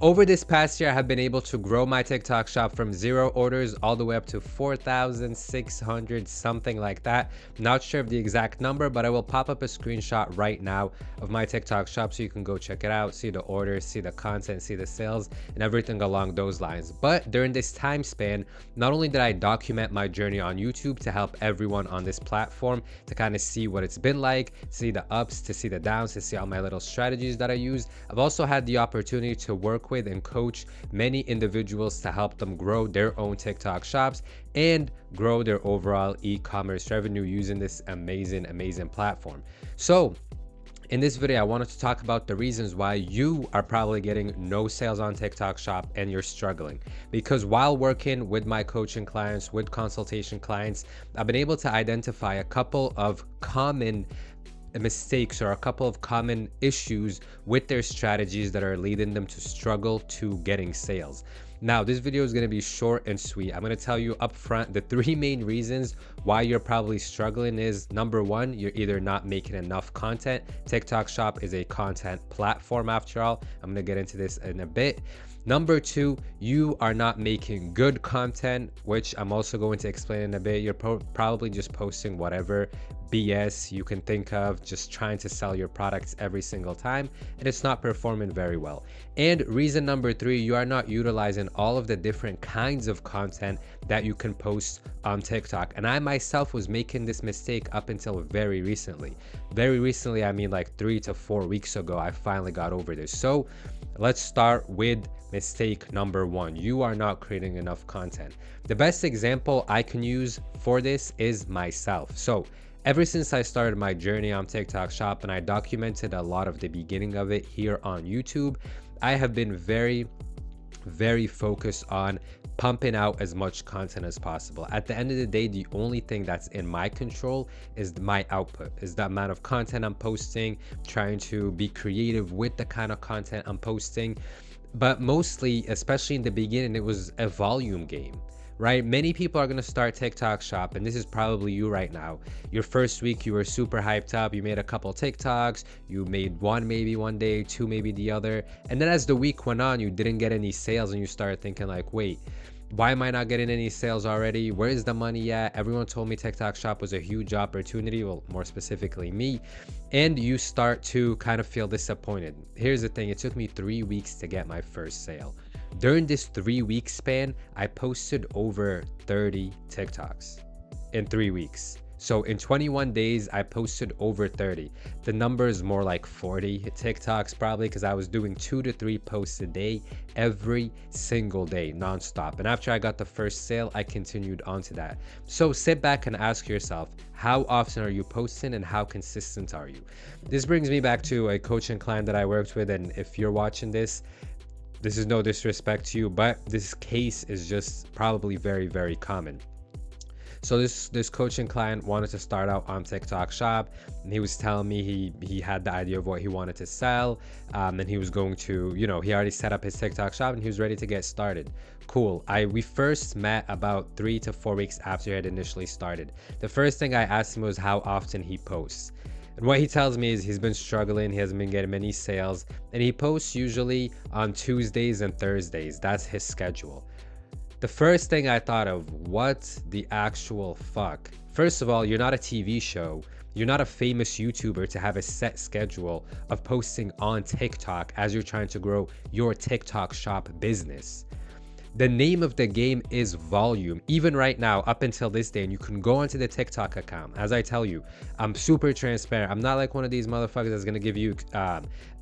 Over this past year, I have been able to grow my TikTok shop from 0 orders all the way up to 4,600, something like that. Not sure of the exact number, but I will pop up a screenshot right now of my TikTok shop so you can go check it out, see the orders, see the content, see the sales, and everything along those lines. But during this time span, not only did I document my journey on YouTube to help everyone on this platform to kind of see what it's been like, see the ups, to see the downs, to see all my little strategies that I use. I've also had the opportunity to work with and coach many individuals to help them grow their own TikTok shops and grow their overall e-commerce revenue using this amazing platform. So in this video, I wanted to talk about the reasons why you are probably getting no sales on TikTok shop and you're struggling. Because while working with my coaching clients, with consultation clients, I've been able to identify a couple of common mistakes or a couple of common issues with their strategies that are leading them to struggle to getting sales. Now, this video is going to be short and sweet. I'm going to tell you up front the 3 main reasons why you're probably struggling is: number 1, you're either not making enough content. TikTok shop is a content platform after all. I'm going to get into this in a bit. Number 2, you are not making good content, which I'm also going to explain in a bit. You're probably just posting whatever BS you can think of, just trying to sell your products every single time, and it's not performing very well. And reason number 3, you are not utilizing all of the different kinds of content that you can post on TikTok. And I myself was making this mistake up until very recently. Very recently, I mean like 3 to 4 weeks ago, I finally got over this. So let's start with mistake number 1. You are not creating enough content. The best example I can use for this is myself. So ever since I started my journey on TikTok shop and I documented a lot of the beginning of it here on YouTube, I have been very focused on pumping out as much content as possible. At the end of the day, the only thing that's in my control is my output, is the amount of content I'm posting, trying to be creative with the kind of content I'm posting. But mostly, especially in the beginning, it was a volume game, right? Many people are going to start TikTok shop, and this is probably you right now. Your first week, you were super hyped up. You made a couple TikToks. You made one maybe one day, 2 maybe the other. And then as the week went on, you didn't get any sales, and you started thinking like, wait, why am I not getting any sales already? Where is the money at? Everyone told me TikTok shop was a huge opportunity. Well, more specifically me. And you start to kind of feel disappointed. Here's the thing. It took me 3 weeks to get my first sale. During this 3-week span, I posted over 30 TikToks in 3 weeks. So in 21 days, I posted over 30. The number is more like 40 TikToks probably, because I was doing 2 to 3 posts a day every single day nonstop. And after I got the first sale, I continued on to that. So sit back and ask yourself, how often are you posting and how consistent are you? This brings me back to a coaching client that I worked with. And if you're watching this is no disrespect to you, but this case is just probably very common. So this coaching client wanted to start out on TikTok shop, and he was telling me he had the idea of what he wanted to sell, and he was going to, he already set up his TikTok shop and he was ready to get started. Cool. We first met about 3 to 4 weeks after he had initially started. The first thing I asked him was how often he posts. And what he tells me is he's been struggling, he hasn't been getting many sales, and he posts usually on Tuesdays and Thursdays. That's his schedule. The first thing I thought of, what the actual fuck? First of all, you're not a TV show. You're not a famous YouTuber to have a set schedule of posting on TikTok as you're trying to grow your TikTok shop business. The name of the game is volume. Even right now, up until this day, and you can go onto the TikTok account. As I tell you, I'm super transparent. I'm not like one of these motherfuckers that's gonna give you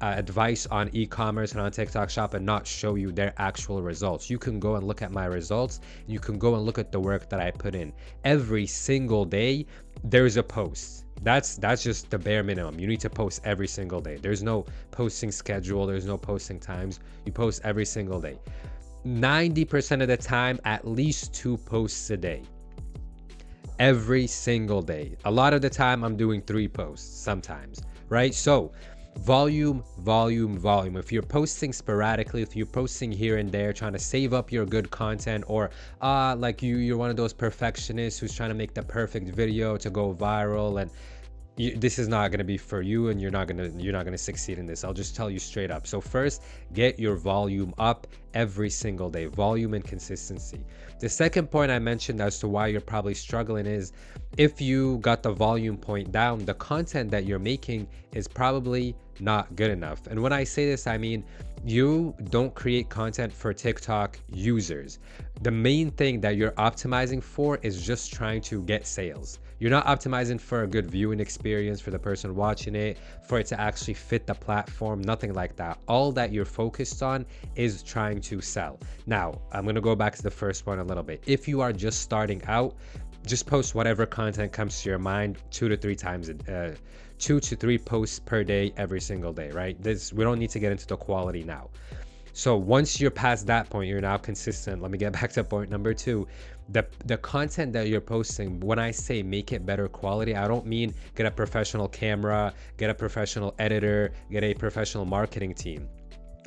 advice on e-commerce and on TikTok shop and not show you their actual results. You can go and look at my results. And you can go and look at the work that I put in. Every single day, there's a post. That's just the bare minimum. You need to post every single day. There's no posting schedule. There's no posting times. You post every single day. 90% of the time, at least 2 posts a day. Every single day. A lot of the time, I'm doing 3 posts sometimes, right? So volume. If you're posting sporadically, if you're posting here and there, trying to save up your good content, or like you're one of those perfectionists who's trying to make the perfect video to go viral, and this is not going to be for you, and you're not going to succeed in this. I'll just tell you straight up. So first, get your volume up every single day. Volume and consistency. The second point I mentioned as to why you're probably struggling is, if you got the volume point down, the content that you're making is probably not good enough. And when I say this, I mean you don't create content for TikTok users. The main thing that you're optimizing for is just trying to get sales. You're not optimizing for a good viewing experience for the person watching it, for it to actually fit the platform, nothing like that. All that you're focused on is trying to sell. Now, I'm going to go back to the first one a little bit. If you are just starting out, just post whatever content comes to your mind 2 to 3 posts per day every single day, right? We don't need to get into the quality now. So once you're past that point, you're now consistent. Let me get back to point number 2. The content that you're posting, when I say make it better quality, I don't mean get a professional camera, get a professional editor, get a professional marketing team.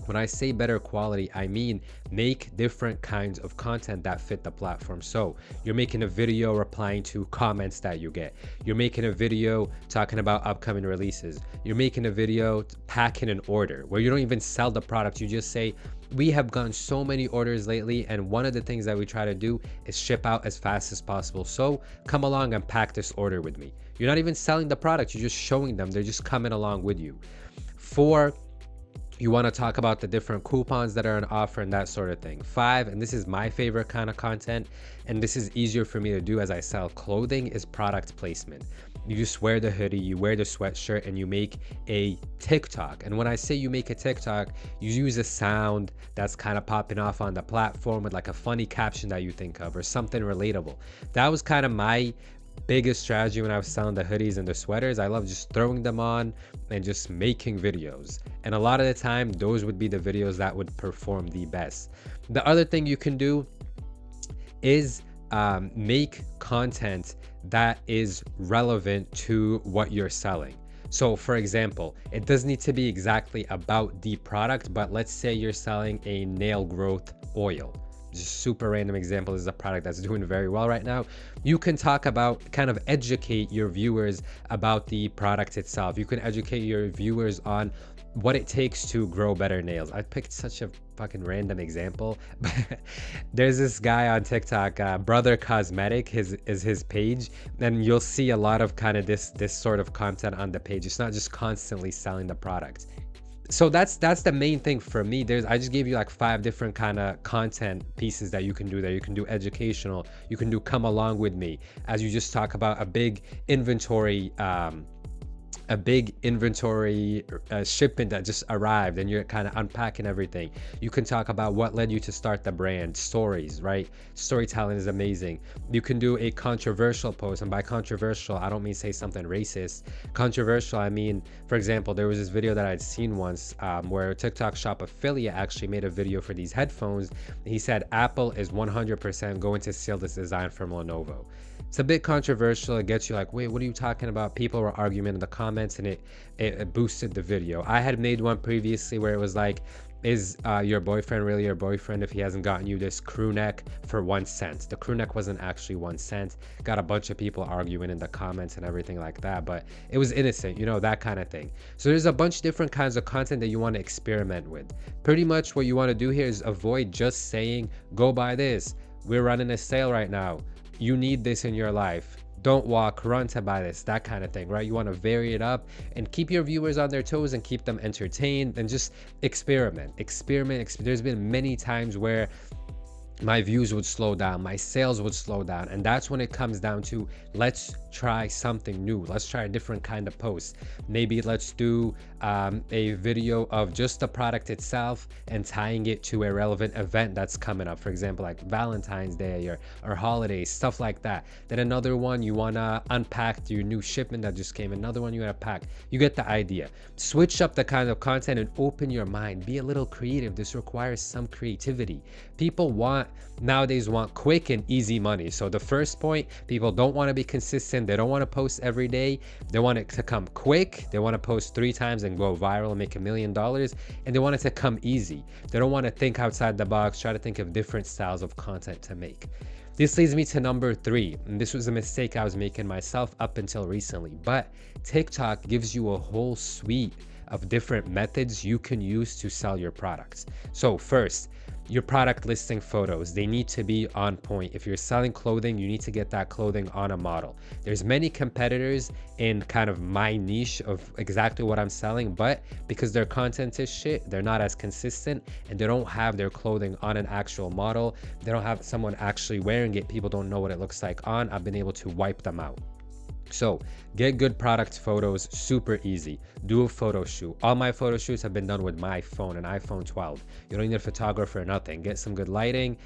When I say better quality, I mean make different kinds of content that fit the platform. So you're making a video replying to comments that you get. You're making a video talking about upcoming releases. You're making a video packing an order where you don't even sell the product. You just say, we have gotten so many orders lately, and one of the things that we try to do is ship out as fast as possible. So come along and pack this order with me. You're not even selling the product. You're just showing them. They're just coming along with you. 4, you want to talk about the different coupons that are on offer and that sort of thing. 5, and this is my favorite kind of content, and this is easier for me to do as I sell clothing, is product placement. You just wear the hoodie, you wear the sweatshirt, and you make a TikTok. And when I say you make a TikTok, you use a sound that's kind of popping off on the platform with like a funny caption that you think of or something relatable. That was kind of my biggest strategy when I was selling the hoodies and the sweaters. I love just throwing them on and just making videos. And a lot of the time, those would be the videos that would perform the best. The other thing you can do is make content that is relevant to what you're selling. So for example, it doesn't need to be exactly about the product, but let's say you're selling a nail growth oil. Just super random example. This is a product that's doing very well right now. You can talk about, kind of educate your viewers about the product itself. You can educate your viewers on what it takes to grow better nails. I picked such a fucking random example, but there's this guy on TikTok, Brother Cosmetic, is his page, and you'll see a lot of kind of this sort of content on the page. It's not just constantly selling the product. So that's the main thing for me. I just gave you like 5 different kind of content pieces that you can do there. You can do educational, you can do come along with me, as you just talk about a big inventory shipment that just arrived and you're kind of unpacking everything. You can talk about what led you to start the brand, stories, right? Storytelling is amazing. You can do a controversial post, and by controversial, I don't mean say something racist. Controversial, I mean, for example, there was this video that I'd seen once where a TikTok shop affiliate actually made a video for these headphones. He said Apple is 100% going to steal this design from Lenovo. It's a bit controversial. It gets you like, wait, what are you talking about? People were arguing in the comments, and it boosted the video. I had made one previously where it was like, is your boyfriend really your boyfriend if he hasn't gotten you this crew neck for 1 cent? The crew neck wasn't actually 1 cent. Got a bunch of people arguing in the comments and everything like that, but it was innocent, you know, that kind of thing. So there's a bunch of different kinds of content that you want to experiment with. Pretty much what you want to do here is avoid just saying, go buy this. We're running a sale right now. You need this in your life. Don't walk, run to buy this, that kind of thing, right? You want to vary it up and keep your viewers on their toes and keep them entertained, and just experiment. There's been many times where my views would slow down, my sales would slow down, and that's when it comes down to, let's try something new. Let's try a different kind of post. Maybe let's do a video of just the product itself and tying it to a relevant event that's coming up, for example, like Valentine's Day or holidays, stuff like that. Then another one, you want to unpack your new shipment that just came. Another one you want to pack. You get the idea. Switch up the kind of content and open your mind. Be a little creative. This requires some creativity. People nowadays want quick and easy money. So the first point, people don't want to be consistent. They don't want to post every day. They want it to come quick. They want to post 3 times and go viral and make $1 million. And they want it to come easy. They don't want to think outside the box, try to think of different styles of content to make. This leads me to number 3, and this was a mistake I was making myself up until recently, but TikTok gives you a whole suite of different methods you can use to sell your products. So first, your product listing photos, they need to be on point. If you're selling clothing, you need to get that clothing on a model. There's many competitors in kind of my niche of exactly what I'm selling, but because their content is shit, they're not as consistent, and they don't have their clothing on an actual model. They don't have someone actually wearing it. People don't know what it looks like on. I've been able to wipe them out. So get good product photos, super easy. Do a photo shoot. All my photo shoots have been done with my phone, an iPhone 12. You don't need a photographer or nothing. Get some good lighting,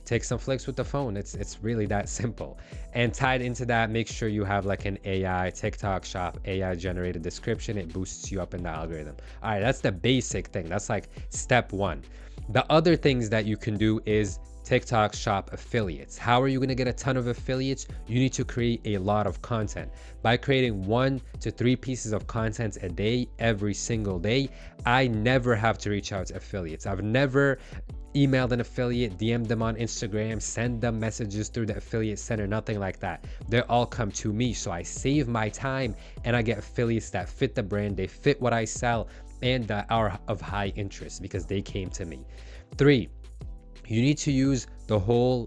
take some flicks with the phone. It's really that simple. And tied into that, make sure you have like an AI TikTok shop, AI generated description. It boosts you up in the algorithm. All right, that's the basic thing. That's like step 1. The other things that you can do is TikTok shop affiliates. How are you going to get a ton of affiliates? You need to create a lot of content. By creating 1 to 3 pieces of content a day, every single day, I never have to reach out to affiliates. I've never emailed an affiliate, DM'd them on Instagram, send them messages through the affiliate center, nothing like that. They all come to me. So I save my time and I get affiliates that fit the brand, they fit what I sell, and that are of high interest because they came to me. 3, you need to use the whole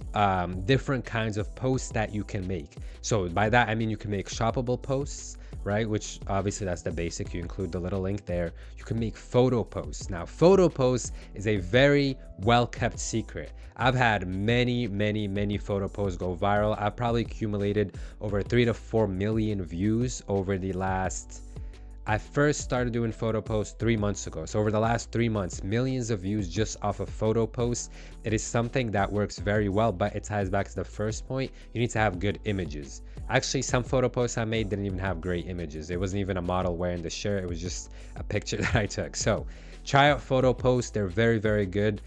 different kinds of posts that you can make. So by that, I mean you can make shoppable posts, right? Which obviously that's the basic. You include the little link there. You can make photo posts. Now, photo posts is a very well-kept secret. I've had many photo posts go viral. I've probably accumulated over 3 to 4 million views over the last... I first started doing photo posts 3 months ago. So over the last 3 months, millions of views just off of photo posts. It is something that works very well, but it ties back to the first point. You need to have good images. Actually, some photo posts I made didn't even have great images. It wasn't even a model wearing the shirt. It was just a picture that I took. So try out photo posts. They're very good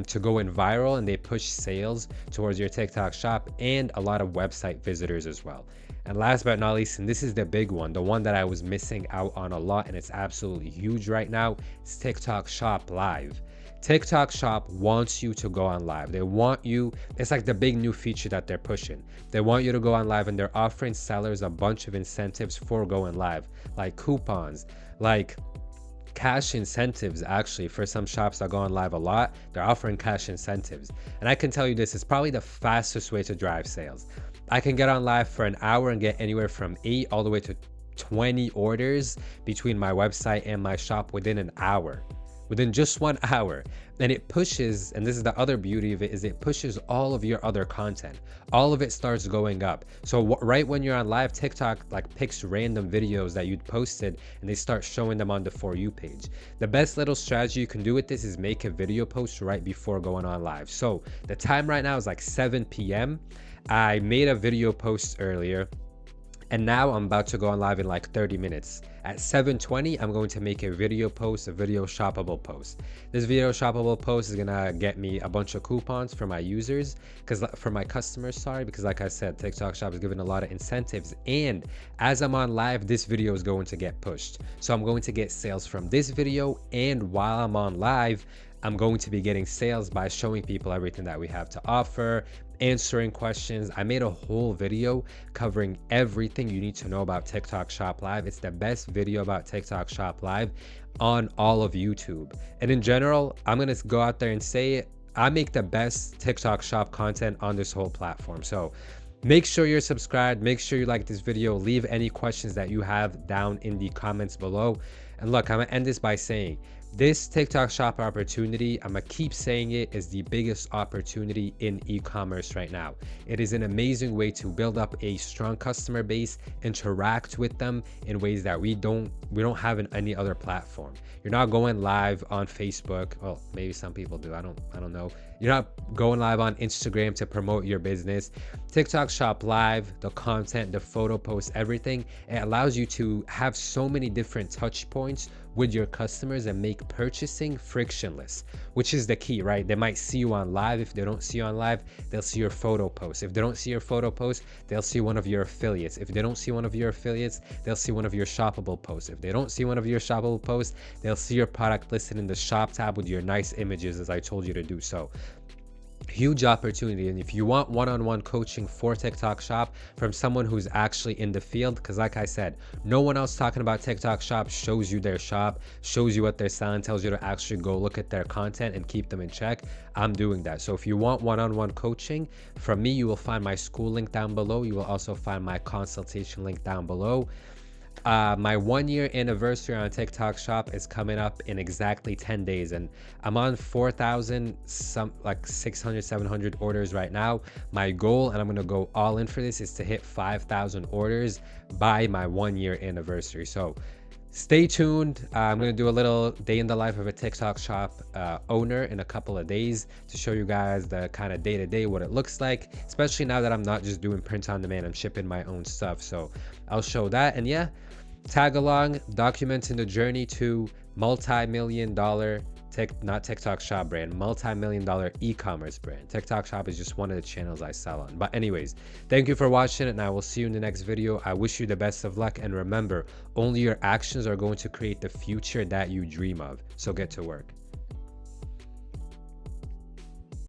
to go in viral, and they push sales towards your TikTok shop and a lot of website visitors as well. And last but not least, and this is the big one, the one that I was missing out on a lot, and it's absolutely huge right now, it's TikTok Shop Live. TikTok Shop wants you to go on live. They want you, it's like the big new feature that they're pushing. They want you to go on live, and they're offering sellers a bunch of incentives for going live, like coupons, like cash incentives. Actually, for some shops that go on live a lot, they're offering cash incentives. And I can tell you this is probably the fastest way to drive sales. I can get on live for an hour and get anywhere from 8 all the way to 20 orders between my website and my shop within an hour, within just 1 hour. And it pushes, and this is the other beauty of it, is it pushes all of your other content. All of it starts going up. So right when you're on live, TikTok like picks random videos that you'd posted and they start showing them on the For You page. The best little strategy you can do with this is make a video post right before going on live. So the time right now is like 7 p.m. I made a video post earlier, and now I'm about to go on live in like 30 minutes. At 7:20, I'm going to make a video post, a video shoppable post. This video shoppable post is gonna get me a bunch of coupons for my users, for my customers, sorry, because like I said, TikTok Shop is giving a lot of incentives. And as I'm on live, this video is going to get pushed. So I'm going to get sales from this video, and while I'm on live, I'm going to be getting sales by showing people everything that we have to offer, answering questions. I made a whole video covering everything you need to know about TikTok Shop Live. It's the best video about TikTok Shop Live on all of YouTube. And in general, I'm going to go out there and say it, I make the best TikTok Shop content on this whole platform. So make sure you're subscribed. Make sure you like this video. Leave any questions that you have down in the comments below. And look, I'm going to end this by saying, this TikTok shop opportunity, I'm gonna keep saying it, is the biggest opportunity in e-commerce right now. It is an amazing way to build up a strong customer base, interact with them in ways that we don't have in any other platform. You're not going live on Facebook. Well, maybe some people do. I don't know. You're not going live on Instagram to promote your business. TikTok Shop Live, the content, the photo posts, everything, it allows you to have so many different touch points with your customers and make purchasing frictionless, which is the key, right? They might see you on live. If they don't see you on live, they'll see your photo post. If they don't see your photo post, they'll see one of your affiliates. If they don't see one of your affiliates, they'll see one of your shoppable posts. If they don't see one of your shoppable posts, they'll see your product listed in the shop tab with your nice images, as I told you to do. So Huge opportunity. And if you want one-on-one coaching for TikTok shop from someone who's actually in the field, because like I said, no one else talking about TikTok shop shows you their shop, shows you what they're selling, tells you to actually go look at their content and keep them in check. I'm doing that. So if you want one-on-one coaching from me, you will find my school link down below. You will also find my consultation link down below. My 1 year anniversary on TikTok shop is coming up in exactly 10 days, and I'm on 4,000 some like 600 700 orders right now. My goal, and I'm gonna go all in for this, is to hit 5,000 orders by my 1 year anniversary. So stay tuned. I'm gonna do a little day in the life of a TikTok shop owner in a couple of days to show you guys the kind of day-to-day what it looks like, especially now that I'm not just doing print on demand, I'm shipping my own stuff. So I'll show that. And yeah, tag along, documenting the journey to multi-million-dollar not TikTok shop brand, multi-million-dollar e-commerce brand. TikTok shop is just one of the channels I sell on. But anyways, thank you for watching, and I will see you in the next video. I wish you the best of luck, and remember, only your actions are going to create the future that you dream of. So get to work.